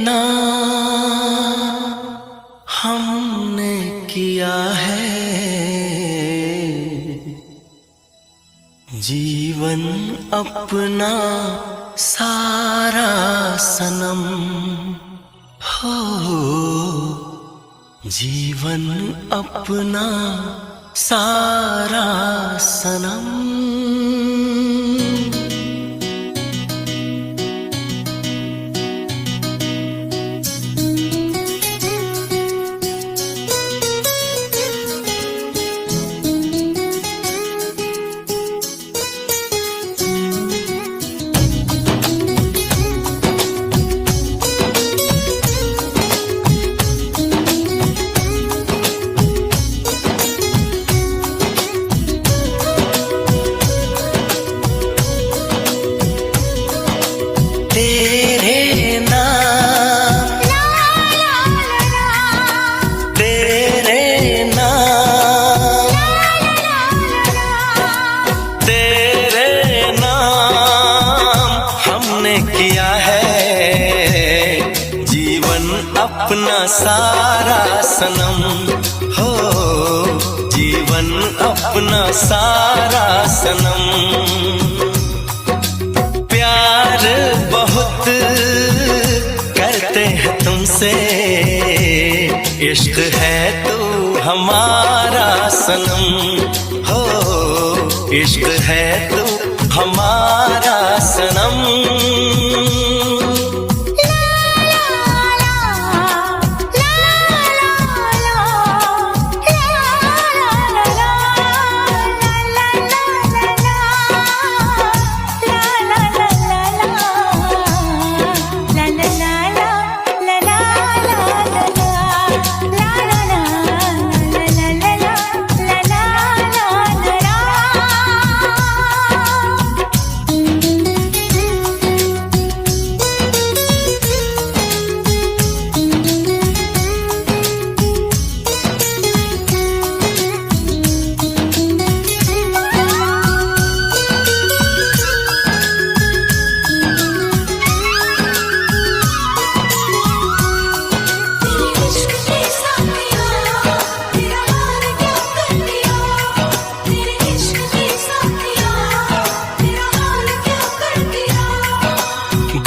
अपना हमने किया है, जीवन अपना सारा सनम हो, जीवन अपना सारा सनम। तेरे नाम, तेरे नाम, तेरे नाम हमने किया है, जीवन अपना सारा सनम हो, जीवन अपना सारा सनम। प्यार बहुत करते हैं तुमसे, इश्क है तू हमारा सनम हो, इश्क है तू हमारा सनम।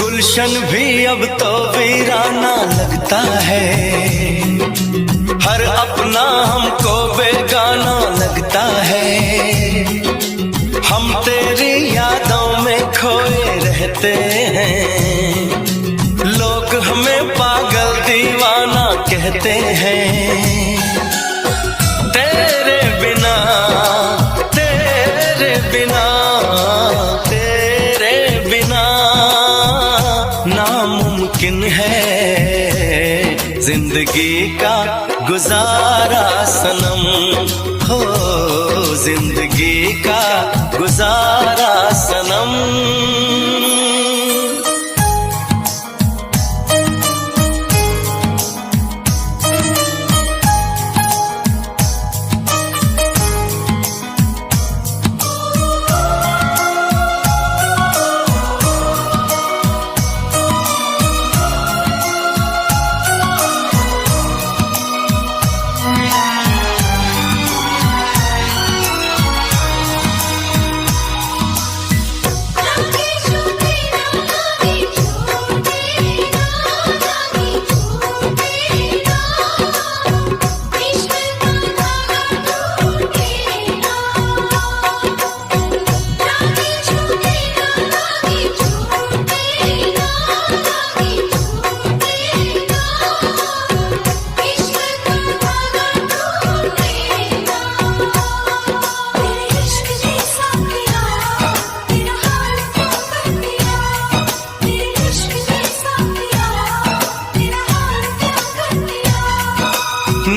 गुलशन भी अब तो वीराना लगता है, हर अपना हमको बेगाना लगता है। हम तेरी यादों में खोए रहते हैं, लोग हमें पागल दीवाना कहते हैं। तेरे बिना, तेरे बिना, तेरे बिना नामुमकिन है जिंदगी का गुजारा सनम हो, जिंदगी का गुजारा सनम।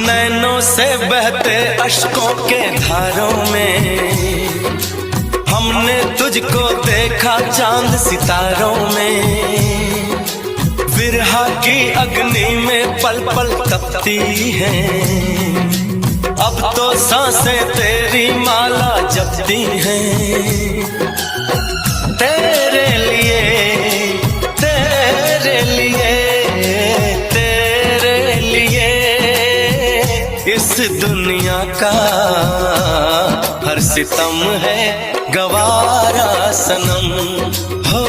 नैनों से बहते अश्कों के धारों में, हमने तुझको देखा चांद सितारों में। विरहा की अग्नि में पल पल तपती हैं, अब तो सांसें तेरी माला जपती हैं। तेरे लिए, तेरे लिए दुनिया का हर सितम है गवारा सनम, हो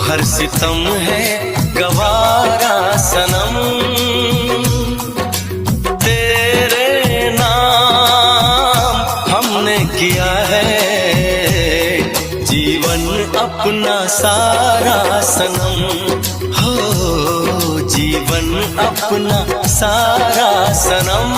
हर सितम है गवारा सनम। तेरे नाम हमने किया है जीवन अपना सारा सनम, हो जीवन अपना सारा सनम।